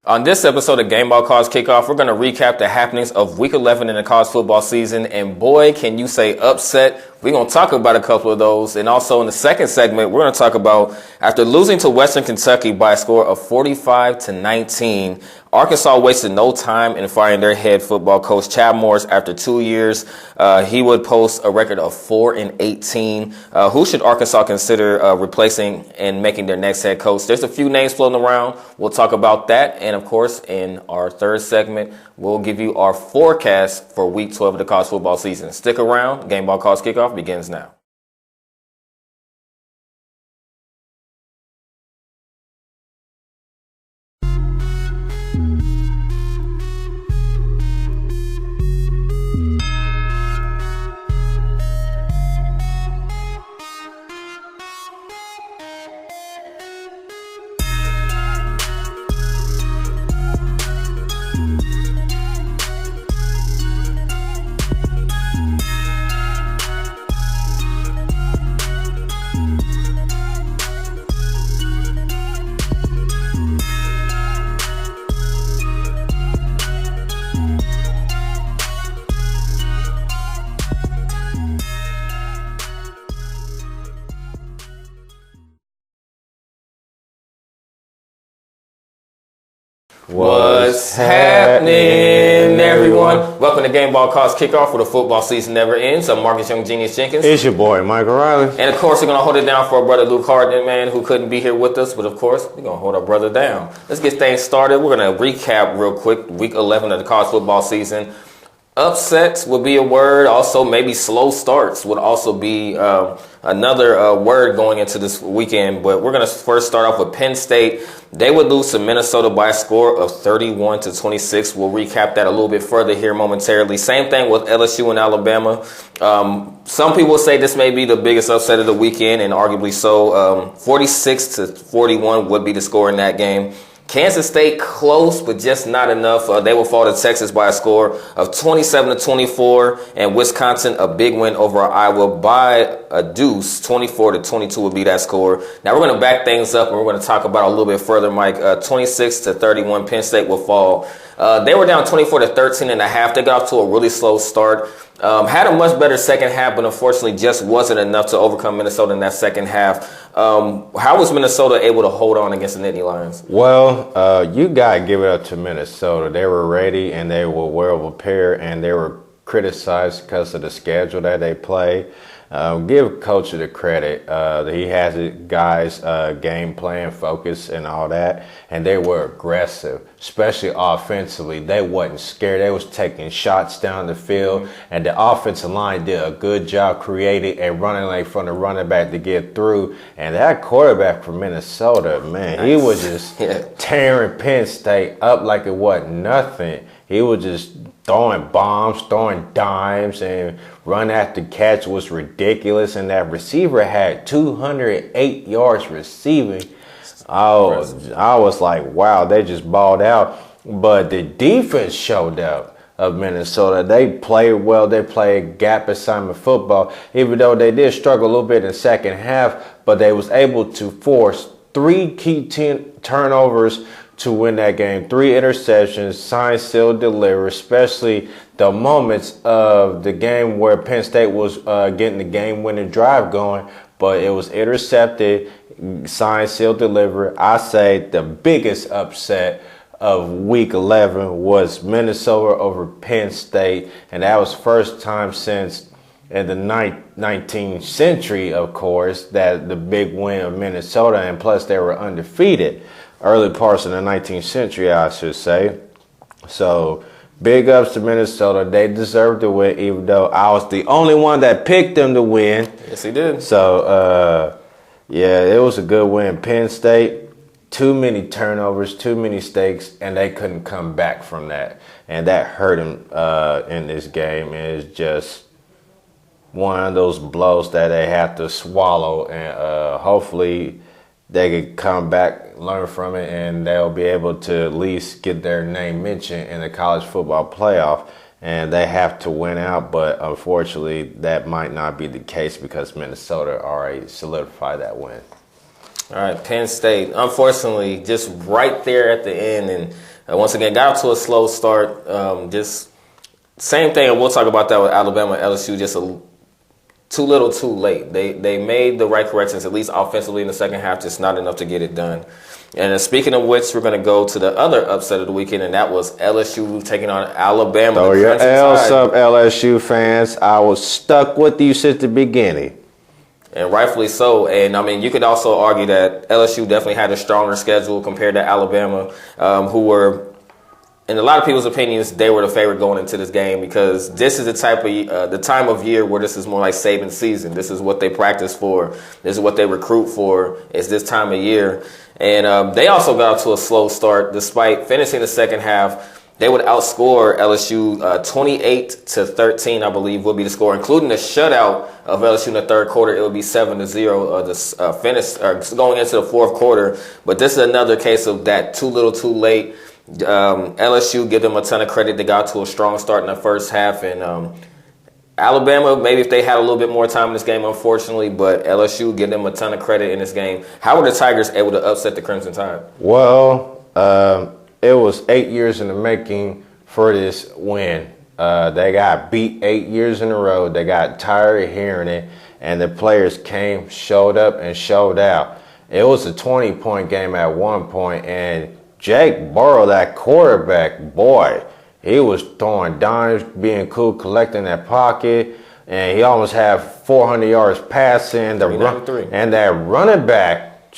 On this episode of Gameball College Kickoff, we're going to recap the happenings of Week 11 in the college football season. And boy, can you say upset. We're going to talk about a couple of those. And also in the second segment, we're going to talk about after losing to Western Kentucky by a score of 45-19, Arkansas wasted no time in firing their head football coach, Chad Morris, after 2 years. He would post a record of 4-18. Who should Arkansas consider replacing and making their next head coach? There's a few names floating around. We'll talk about that. And of course, in our third segment, we'll give you our forecast for Week 12 of the college football season. Stick around. Gameball College Kickoff begins now. What's happening, everyone? Welcome to Gameball College Kickoff, where the football season never ends. I'm Marcus Young Genius Jenkins. It's your boy, Mike O'Reilly. And of course, we're going to hold it down for our brother Luke Harden, man, who couldn't be here with us. But of course, we're going to hold our brother down. Let's get things started. We're going to recap real quick Week 11 of the college football season. Upsets would be a word. Also, maybe slow starts would also be another word going into this weekend. But we're going to first start off with Penn State. They would lose to Minnesota by a score of 31-26. We'll recap that a little bit further here momentarily. Same thing with LSU and Alabama. Some people say this may be the biggest upset of the weekend, and arguably so. 46-41 would be the score in that game. Kansas State close, but just not enough. They will fall to Texas by a score of 27-24, and Wisconsin a big win over Iowa by a deuce. 24-22 would be that score. Now we're going to back things up, and we're going to talk about it a little bit further, Mike. 26-31, Penn State will fall. They were down 24-13 and a half. They got off to a really slow start. Had a much better second half, but unfortunately just wasn't enough to overcome Minnesota in that second half. How was Minnesota able to hold on against the Nittany Lions? Well, you got to give it up to Minnesota. They were ready and they were well prepared, and they were criticized because of the schedule that they play. Give Coach the credit. He has his guys game plan, focus, and all that, and they were aggressive, especially offensively. They wasn't scared. They was taking shots down the field, and the offensive line did a good job creating a running lane from the running back to get through. And that quarterback from Minnesota, man, he was just tearing Penn State up like it wasn't nothing. He was just throwing bombs, throwing dimes, and run after catch was ridiculous. And that receiver had 208 yards receiving. I was like, wow, they just balled out. But the defense showed up of Minnesota. They played well. They played gap assignment football, even though they did struggle a little bit in the second half. But they was able to force 3 key turnovers to win that game. 3 interceptions, sign, seal, deliver, especially the moments of the game where Penn State was getting the game-winning drive going, but it was intercepted, sign, seal, deliver. I say the biggest upset of Week 11 was Minnesota over Penn State, and that was first time since in the 19th century, of course, that the big win of Minnesota, and plus they were undefeated. Early parts of the 19th century, I should say. So, big ups to Minnesota. They deserved to win, even though I was the only one that picked them to win. Yes, he did. So, yeah, it was a good win. Penn State, too many turnovers, too many mistakes, and they couldn't come back from that. And that hurt them in this game. And it's just one of those blows that they have to swallow. And hopefully they could come back, learn from it, and they'll be able to at least get their name mentioned in the college football playoff. And they have to win out, but unfortunately that might not be the case because Minnesota already solidified that win. All right, Penn State, unfortunately, just right there at the end. And Once again, got off to a slow start. Just same thing, and we'll talk about that with Alabama and LSU. Just too little, too late. They made the right corrections, at least offensively in the second half, just not enough to get it done. And speaking of which, we're going to go to the other upset of the weekend, and that was LSU taking on Alabama. Throw your L's up, LSU fans. I was stuck with you since the beginning. And rightfully so. And, I mean, you could also argue that LSU definitely had a stronger schedule compared to Alabama, who were, in a lot of people's opinions, they were the favorite going into this game because this is the time of year where this is more like Saban season. This is what they practice for. This is what they recruit for. It's this time of year. And they also got off to a slow start despite finishing the second half. They would outscore LSU 28-13, I believe, would be the score, including the shutout of LSU in the third quarter. It would be 7-0 the finish going into the fourth quarter. But this is another case of that too little, too late. LSU, give them a ton of credit. They got to a strong start in the first half, and Alabama, maybe if they had a little bit more time in this game, unfortunately, but LSU, give them a ton of credit in this game. How were the Tigers able to upset the Crimson Tide? Well, it was 8 years in the making for this win. They got beat 8 years in a row. They got tired of hearing it, and the players came, showed up, and showed out. It was a 20-point game at one point, and Jake Burrow, that quarterback, boy, he was throwing dimes, being cool, collecting that pocket, and he almost had 400 yards passing. And that running back,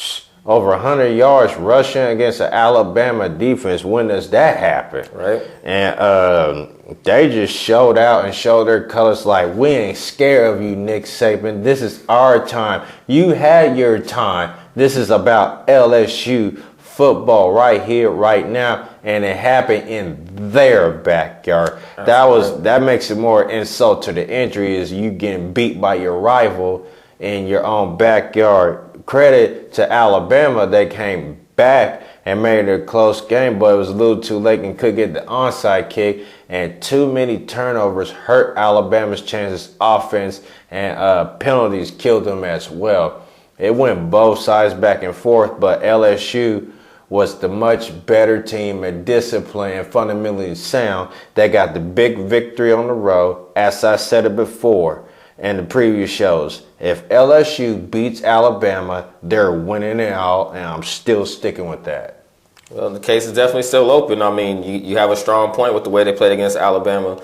over 100 yards rushing against the Alabama defense. When does that happen? Right. And they just showed out and showed their colors like, we ain't scared of you, Nick Saban. This is our time. You had your time. This is about LSU football right here, right now, and it happened in their backyard. That makes it more insult to the injury is you getting beat by your rival in your own backyard. Credit to Alabama, they came back and made it a close game, but it was a little too late and could get the onside kick, and too many turnovers hurt Alabama's chances offense, and penalties killed them as well. It went both sides back and forth, but LSU was the much better team and disciplined and fundamentally sound. They got the big victory on the road. As I said it before in the previous shows, if LSU beats Alabama, they're winning it all, and I'm still sticking with that. Well, the case is definitely still open. I mean, you have a strong point with the way they played against Alabama.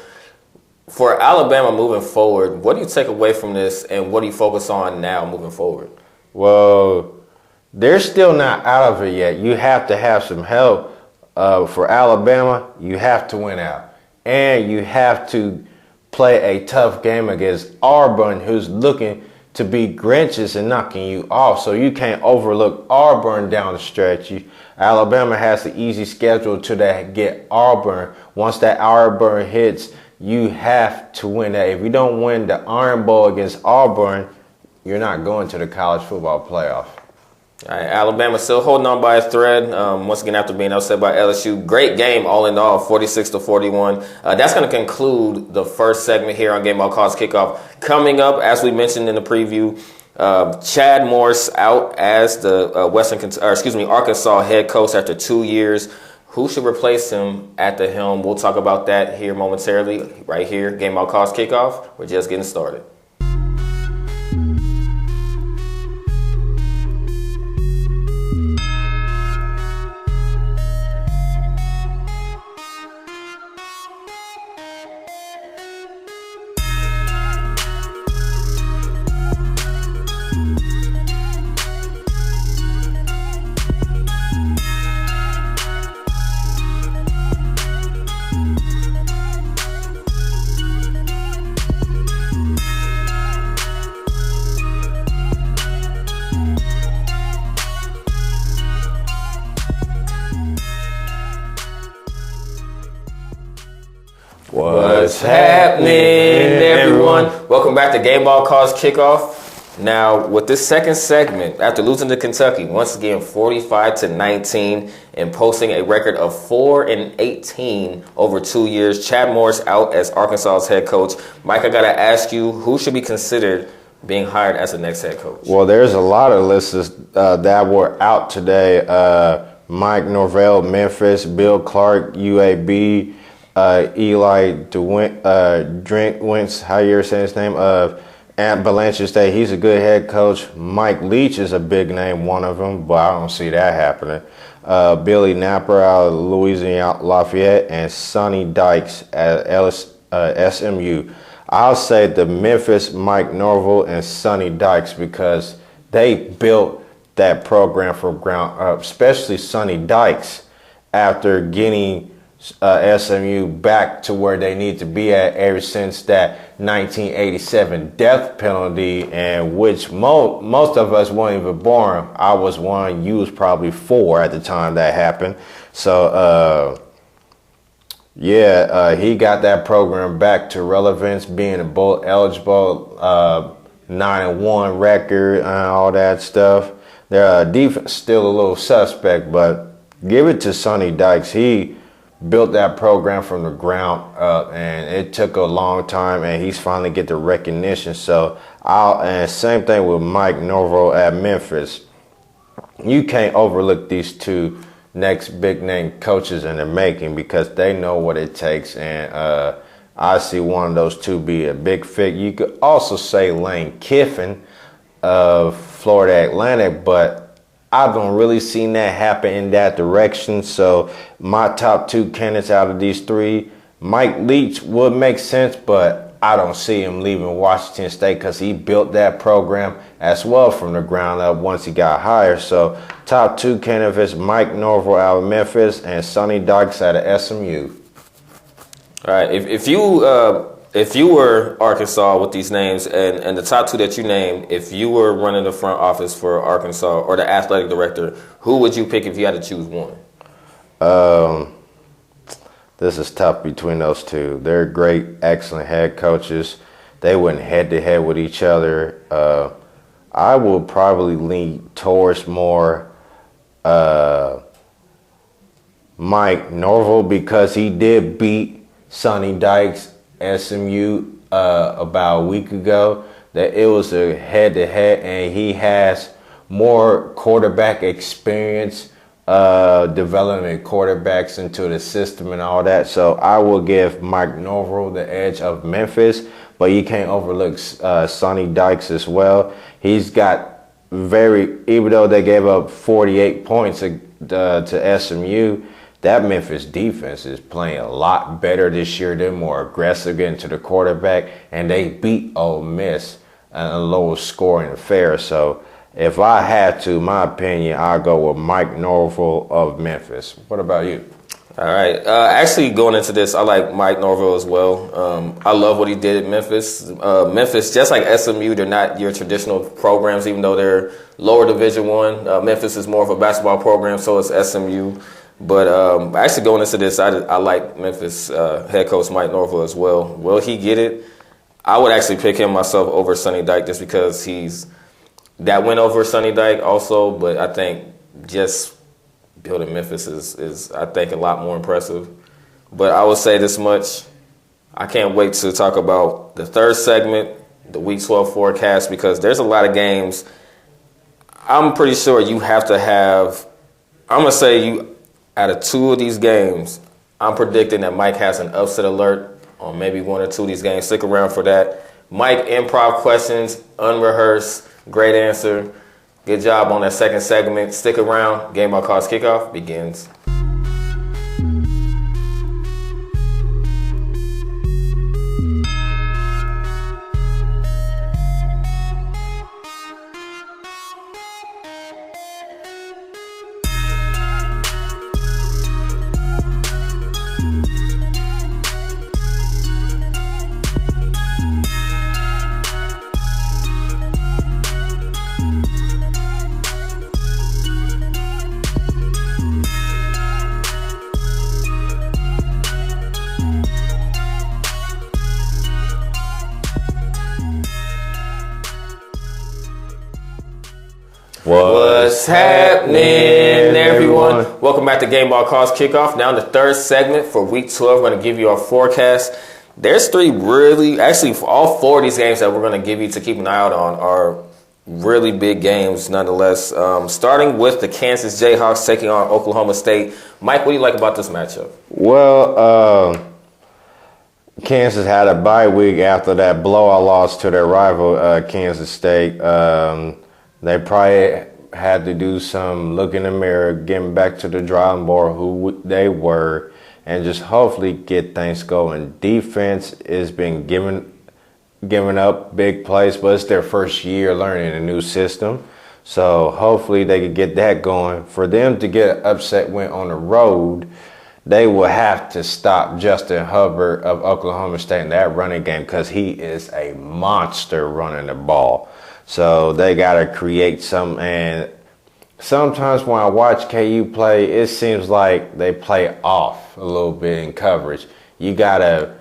For Alabama moving forward, what do you take away from this, and what do you focus on now moving forward? Well, they're still not out of it yet. You have to have some help. For Alabama, you have to win out. And you have to play a tough game against Auburn, who's looking to be Grinches and knocking you off. So you can't overlook Auburn down the stretch. Alabama has the easy schedule to get Auburn. Once that Auburn hits, you have to win that. If you don't win the Iron Bowl against Auburn, you're not going to the college football playoff. All right, Alabama still holding on by a thread. Once again, after being upset by LSU. Great game all in all, 46-41. That's going to conclude the first segment here on Gameball Calls Kickoff. Coming up, as we mentioned in the preview, Chad Morris out as the Arkansas head coach after 2 years. Who should replace him at the helm? We'll talk about that here momentarily, right here. Gameball Calls Kickoff. We're just getting started. What's happening, everyone? Welcome back to Gameball Calls Kickoff. Now, with this second segment, after losing to Kentucky, once again 45-19, and posting a record of 4-18 over 2 years, Chad Morris out as Arkansas's head coach. Mike, I gotta ask you, who should be considered being hired as the next head coach? Well, there's a lot of lists that were out today. Mike Norvell, Memphis, Bill Clark, UAB, Eli Drinkwitz, how you're saying his name, at Valencia State. He's a good head coach. Mike Leach is a big name, one of them, but I don't see that happening. Billy Napper out of Louisiana Lafayette, and Sonny Dykes at SMU. I'll say the Memphis, Mike Norvell, and Sonny Dykes because they built that program from ground up, especially Sonny Dykes after getting SMU back to where they need to be at ever since that 1987 death penalty, and which most of us weren't even born. I was one, you was probably 4 at the time that happened. So he got that program back to relevance, being a bowl eligible, 9-1 record and all that stuff. Their defense still a little suspect, but give it to Sonny Dykes. He built that program from the ground up, and it took a long time, and he's finally get the recognition. So and same thing with Mike Norvell at Memphis. You can't overlook these two next big name coaches in the making because they know what it takes, and I see one of those two be a big fit. You could also say Lane Kiffin of Florida Atlantic, but I don't really see that happen in that direction. So my top 2 candidates out of these 3, Mike Leach would make sense, but I don't see him leaving Washington State because he built that program as well from the ground up once he got hired. So top 2 candidates, Mike Norvell out of Memphis and Sonny Dykes out of SMU. All right, if you were Arkansas with these names and the top 2 that you named, if you were running the front office for Arkansas or the athletic director, who would you pick if you had to choose one? This is tough between those 2. They're great, excellent head coaches. They went head to head with each other. I will probably lean towards more Mike Norvell because he did beat Sonny Dykes SMU about a week ago. That it was a head-to-head, and he has more quarterback experience developing quarterbacks into the system and all that. So I will give Mike Norvell the edge of Memphis, but you can't overlook Sonny Dykes as well. He's got even though they gave up 48 points to SMU, that Memphis defense is playing a lot better this year. They're more aggressive getting to the quarterback, and they beat Ole Miss in a lower scoring affair. So if I had to, my opinion, I'll go with Mike Norvell of Memphis. What about you? All right. Actually, going into this, I like Mike Norvell as well. I love what he did at Memphis. Memphis, just like SMU, they're not your traditional programs, even though they're lower Division I. Memphis is more of a basketball program, so is SMU. But actually going into this, I like Memphis head coach Mike Norvell as well. Will he get it? I would actually pick him myself over Sonny Dykes just because he's that win over Sonny Dykes also. But I think just building Memphis is I think a lot more impressive. But I will say this much: I can't wait to talk about the third segment, the Week 12 forecast, because there's a lot of games. I'm pretty sure you have to have. I'm gonna say you. Out of 2 of these games, I'm predicting that Mike has an upset alert on maybe 1 or 2 of these games. Stick around for that. Mike, improv questions, unrehearsed, great answer. Good job on that second segment. Stick around. Gameball Calls Kickoff begins. What's happening, everyone? Welcome back to Gameball Calls Kickoff. Now in the third segment for Week 12, we're going to give you our forecast. There's 3 all 4 of these games that we're going to give you to keep an eye out on are really big games nonetheless. Starting with the Kansas Jayhawks taking on Oklahoma State. Mike, what do you like about this matchup? Well, Kansas had a bye week after that blowout loss to their rival, Kansas State. They probably had to do some look in the mirror, getting back to the drawing board, who they were, and just hopefully get things going. Defense has been giving up big plays, but it's their first year learning a new system. So hopefully they could get that going. For them to get an upset win on the road, they will have to stop Justin Hubbard of Oklahoma State in that running game because he is a monster running the ball. So they got to create some. And sometimes when I watch KU play, it seems like they play off a little bit in coverage. You got to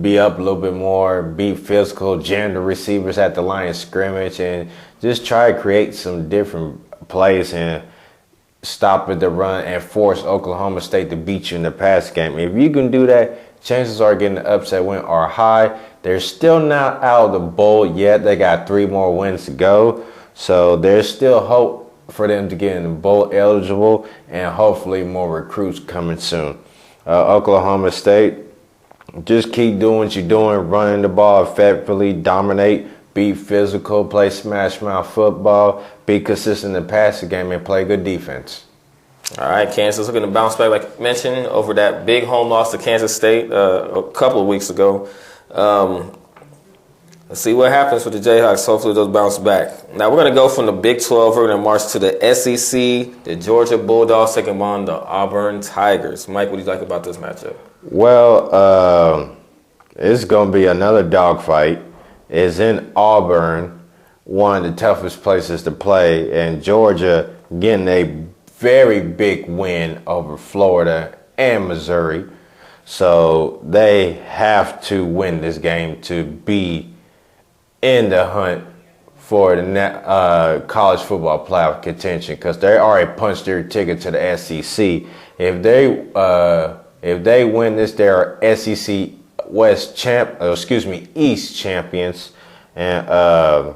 be up a little bit more, be physical, jam the receivers at the line of scrimmage, and just try to create some different plays and stop at the run and force Oklahoma State to beat you in the pass game. If you can do that, chances are getting the upset win are high. They're still not out of the bowl yet. They got 3 more wins to go. So there's still hope for them to get in the bowl eligible, and hopefully more recruits coming soon. Oklahoma State, just keep doing what you're doing, running the ball effectively, dominate, be physical, play smash mouth football, be consistent in the passing game, and play good defense. All right, Kansas looking to bounce back, like I mentioned, over that big home loss to Kansas State a couple of weeks ago. Let's see what happens with the Jayhawks. Hopefully they'll bounce back. Now we're going to go from the Big 12. We're going to march to the SEC. The Georgia Bulldogs taking on the Auburn Tigers. Mike, what do you like about this matchup? Well, it's going to be another dogfight. It's in Auburn, one of the toughest places to play, and Georgia getting a very big win over Florida and Missouri. So they have to win this game to be in the hunt for the college football playoff contention, because they already punched their ticket to the SEC. If they win this, they are SEC East champions, and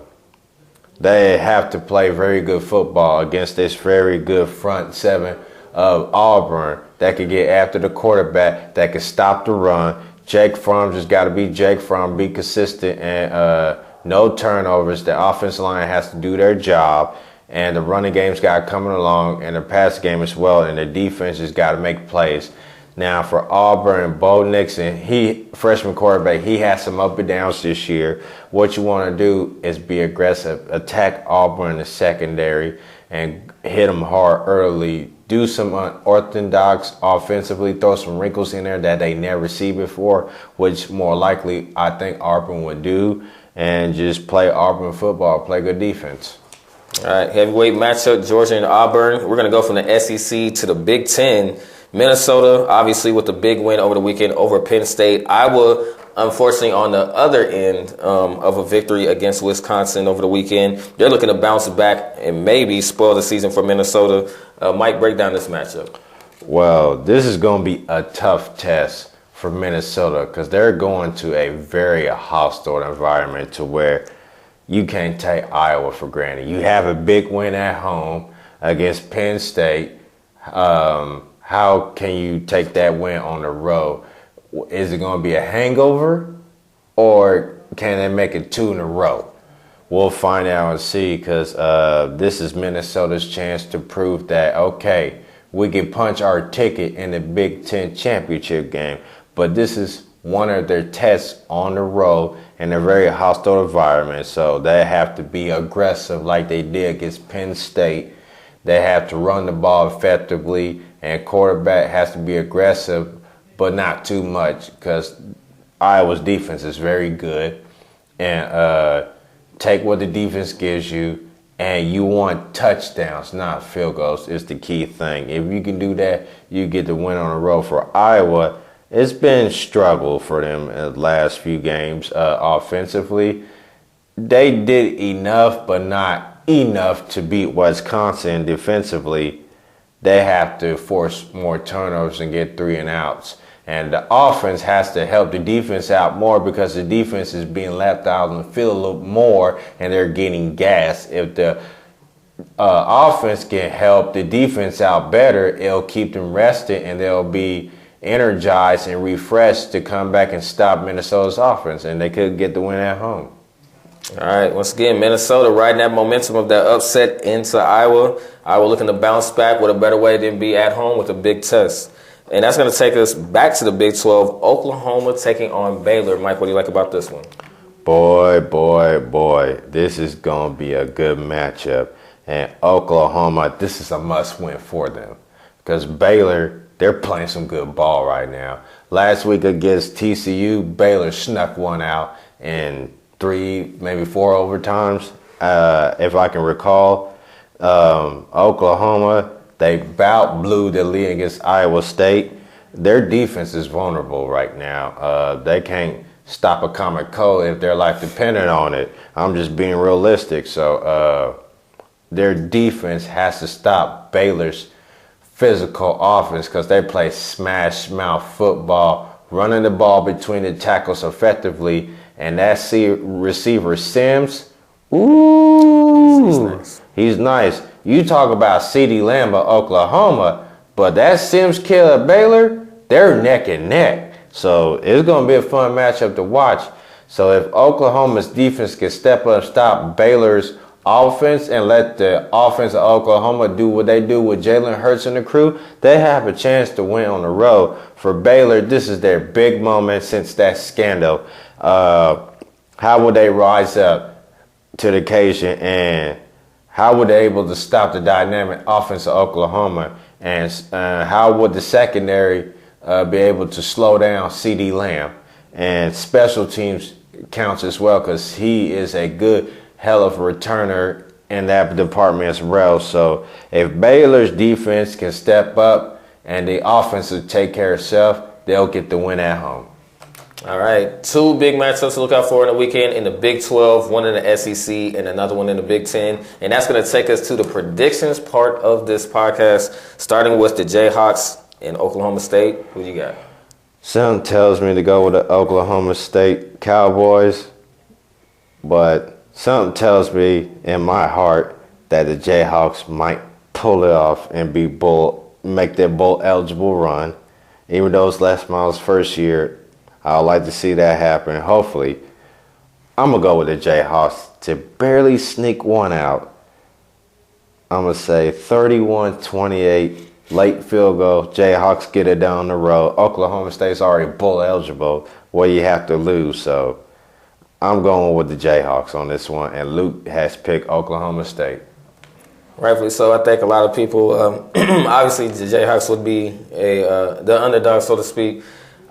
they have to play very good football against this very good front seven of Auburn that could get after the quarterback, that could stop the run. Jake Fromm just got to be Jake Fromm, be consistent, and no turnovers. The offensive line has to do their job, and the running game's got coming along, and the pass game as well, and the defense has got to make plays. Now for Auburn, Bo Nixon, freshman quarterback, he has some up and downs this year. What you want to do is be aggressive, attack Auburn in the secondary, and hit them hard early. Do some unorthodox offensively, throw some wrinkles in there that they never see before, which more likely I think Auburn would do, and just play Auburn football, play good defense. All right, heavyweight matchup, Georgia and Auburn. We're going to go from the SEC to the Big Ten. Minnesota, obviously, with the big win over the weekend over Penn State. Iowa, unfortunately, on the other end of a victory against Wisconsin over the weekend. They're looking to bounce back and maybe spoil the season for Minnesota. Mike, break down this matchup. Well, this is going to be a tough test for Minnesota because they're going to a very hostile environment to where you can't take Iowa for granted. You have a big win at home against Penn State. How can you take that win on the road? Is it going to be a hangover, or can they make it 2 in a row? We'll find out and see, because this is Minnesota's chance to prove that, okay, we can punch our ticket in the Big Ten championship game. But this is one of their tests on the road in a very hostile environment. So they have to be aggressive like they did against Penn State. They have to run the ball effectively, and quarterback has to be aggressive, but not too much, because Iowa's defense is very good. And take what the defense gives you, and you want touchdowns, not field goals, is the key thing. If you can do that, you get the win on the road. For Iowa, it's been a struggle for them in the last few games offensively. They did enough, but not enough to beat Wisconsin defensively. They have to force more turnovers and get 3 and outs. And the offense has to help the defense out more because the defense is being left out on the field a little more and they're getting gas. If the offense can help the defense out better, it'll keep them rested and they'll be energized and refreshed to come back and stop Minnesota's offense, and they could get the win at home. All right, once again, Minnesota riding that momentum of that upset into Iowa. Iowa looking to bounce back with a better way than be at home with a big test. And that's going to take us back to the Big 12. Oklahoma taking on Baylor. Mike, what do you like about this one? Boy, this is going to be a good matchup. And Oklahoma, this is a must-win for them because Baylor, they're playing some good ball right now. Last week against TCU, Baylor snuck one out in 3, maybe 4 overtimes, if I can recall. Oklahoma, they about blew the lead against Iowa State. Their defense is vulnerable right now. They can't stop a common cold if their life depended on it. I'm just being realistic. So their defense has to stop Baylor's physical offense because they play smash mouth football, running the ball between the tackles effectively. And that receiver Sims, ooh, he's nice. You talk about CeeDee Lamb of Oklahoma, but that Sims kid at Baylor, they're neck and neck. So it's going to be a fun matchup to watch. So if Oklahoma's defense can step up, stop Baylor's offense, and let the offense of Oklahoma do what they do with Jalen Hurts and the crew, they have a chance to win on the road. For Baylor, this is their big moment since that scandal. How would they rise up to the occasion, and how would they able to stop the dynamic offense of Oklahoma, and how would the secondary be able to slow down CeeDee Lamb? And special teams counts as well because he is a good hell of a returner in that department as well. So if Baylor's defense can step up and the offense will take care of itself, they'll get the win at home. All right, 2 big matchups to look out for in the weekend in the Big 12, one in the SEC and another one in the Big 10. And that's going to take us to the predictions part of this podcast, starting with the Jayhawks in Oklahoma State. Who you got? Something tells me to go with the Oklahoma State Cowboys, but something tells me in my heart that the Jayhawks might pull it off and make their bowl eligible run. Even though it's Les Miles' first year, I would like to see that happen. Hopefully, I'm going to go with the Jayhawks to barely sneak one out. I'm going to say 31-28, late field goal. Jayhawks get it down the road. Oklahoma State's already bowl eligible where you have to lose. So I'm going with the Jayhawks on this one, and Luke has picked Oklahoma State. Rightfully so. I think a lot of people, obviously the Jayhawks would be the underdog, so to speak.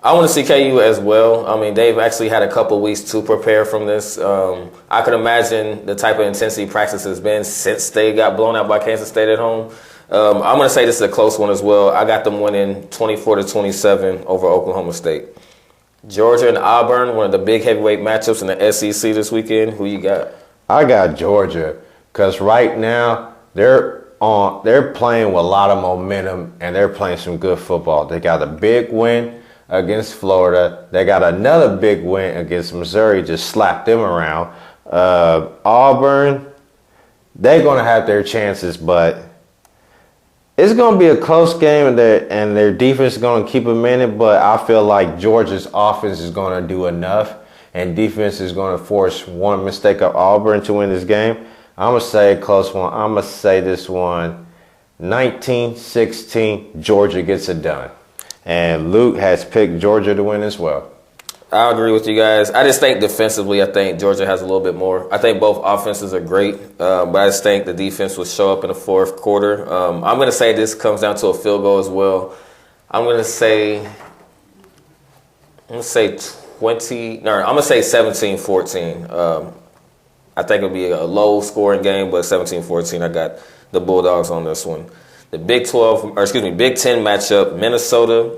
I want to see KU as well. I mean, they've actually had a couple weeks to prepare from this. I could imagine the type of intensity practice has been since they got blown out by Kansas State at home. I'm going to say this is a close one as well. I got them winning 24-27 over Oklahoma State. Georgia and Auburn, one of the big heavyweight matchups in the SEC this weekend. Who you got? I got Georgia because right now they're playing with a lot of momentum and they're playing some good football. They got a big win against Florida. They got another big win against Missouri, just slapped them around. Auburn, they're going to have their chances, but it's going to be a close game, and their defense is going to keep them in it, but I feel like Georgia's offense is going to do enough, and defense is going to force one mistake of Auburn to win this game. I'm going to say a close one. I'm going to say this one 19-16, Georgia gets it done. And Luke has picked Georgia to win as well. I agree with you guys. I just think defensively, I think Georgia has a little bit more. I think both offenses are great, but I just think the defense will show up in the fourth quarter. I'm going to say this comes down to a field goal as well. I'm going to say 17-14. I think it'll be a low scoring game, but 17-14. I got the Bulldogs on this one. The Big 10 matchup, Minnesota.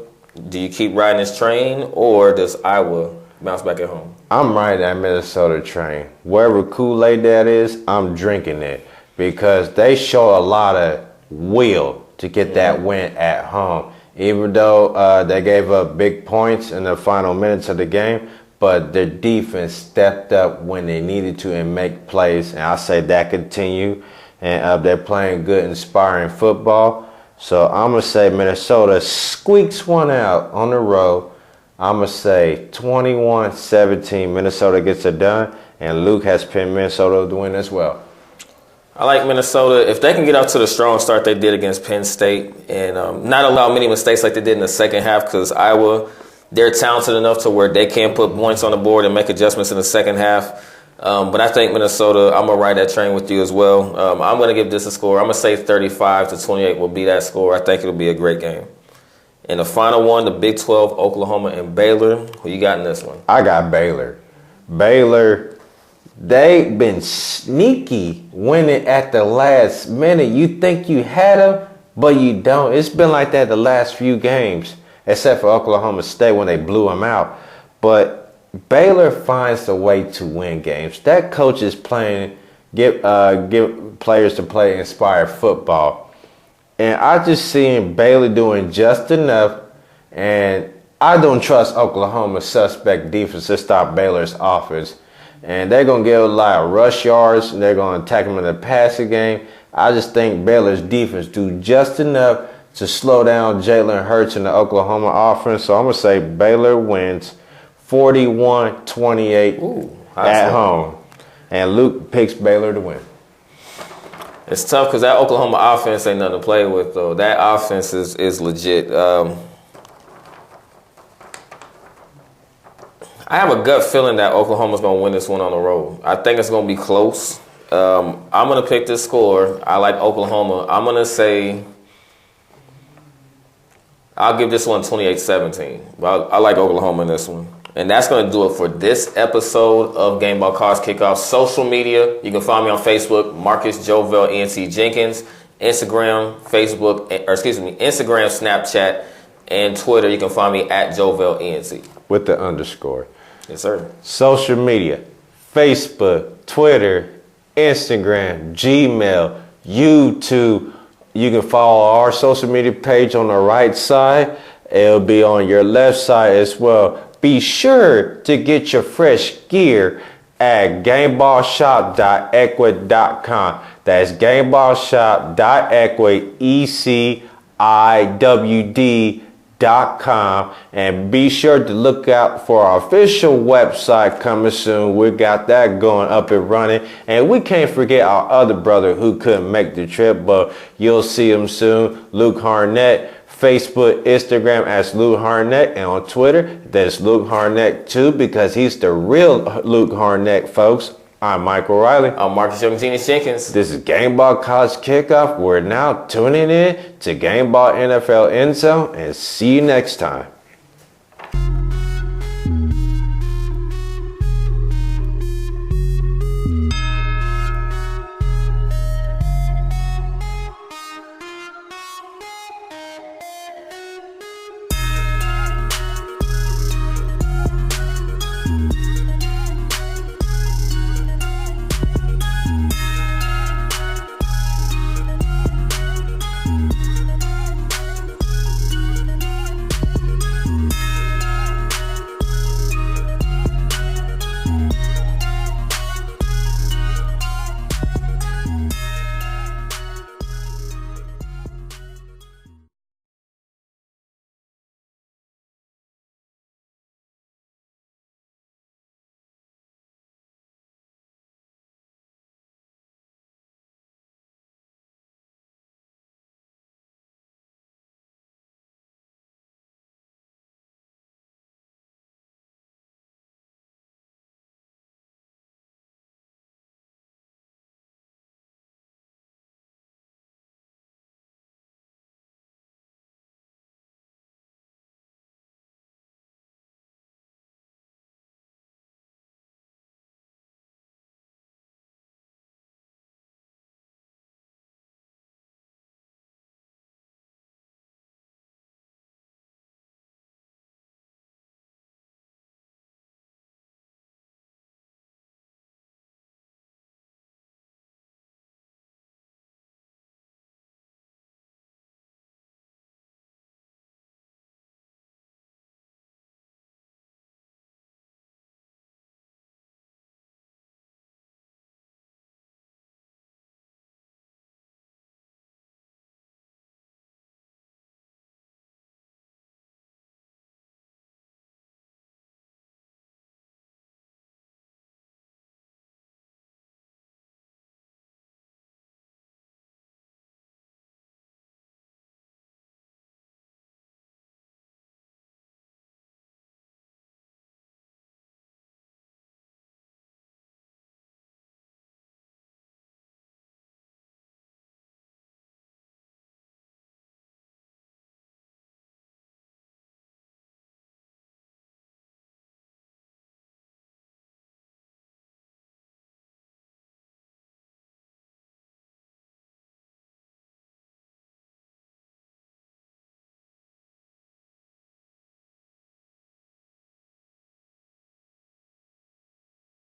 Do you keep riding this train, or does Iowa bounce back at home? I'm riding that Minnesota train. Wherever Kool-Aid that is, I'm drinking it because they show a lot of will to get that win at home. even though they gave up big points in the final minutes of the game, but their defense stepped up when they needed to and make plays. And I say that continue. And they're playing good, inspiring football. So I'm going to say Minnesota squeaks one out on the road. I'm going to say 21-17. Minnesota gets it done. And Luke has pinned Minnesota to win as well. I like Minnesota. If they can get out to the strong start they did against Penn State and not allow many mistakes like they did in the second half, because Iowa, they're talented enough to where they can put points on the board and make adjustments in the second half. But I think Minnesota, I'm going to ride that train with you as well. I'm going to give this a score. I'm going to say 35-28 will be that score. I think it'll be a great game. And the final one, the Big 12, Oklahoma and Baylor. Who you got in this one? I got Baylor. Baylor, they've been sneaky winning at the last minute. You think you had them, but you don't. It's been like that the last few games, except for Oklahoma State when they blew them out. But Baylor finds a way to win games. That coach is playing, give players to play inspired football. And I just seen Baylor doing just enough. And I don't trust Oklahoma's suspect defense to stop Baylor's offense. And they're going to give a lot of rush yards. And they're going to attack them in the passing game. I just think Baylor's defense do just enough to slow down Jalen Hurts in the Oklahoma offense. So I'm going to say Baylor wins 41-28 at home. And Luke picks Baylor to win. It's tough because that Oklahoma offense ain't nothing to play with, though. That offense is legit. I have a gut feeling that Oklahoma's going to win this one on the road. I think it's going to be close. I'm going to pick this score. I like Oklahoma. I'm going to say I'll give this one 28-17. I like Oklahoma in this one. And that's going to do it for this episode of Gameball College Kickoff. Social media, you can find me on Facebook, Marcus Jovel NC Jenkins, Instagram, Instagram, Snapchat, and Twitter. You can find me at Jovel NC. With the underscore. Yes, sir. Social media, Facebook, Twitter, Instagram, Gmail, YouTube. You can follow our social media page on the right side. It'll be on your left side as well. Be sure to get your fresh gear at gameballshop.equid.com. That's gameballshop.equid.com. And be sure to look out for our official website coming soon. We got that going up and running. And we can't forget our other brother who couldn't make the trip, but you'll see him soon, Luke Harnett. Facebook, Instagram as Luke Harnett, and on Twitter, that's Luke Harnett too, because he's the real Luke Harnett, folks. I'm Michael Riley. I'm Marcus Jenkins. This is Gameball College Kickoff. We're now tuning in to Gameball NFL End Zone, and see you next time.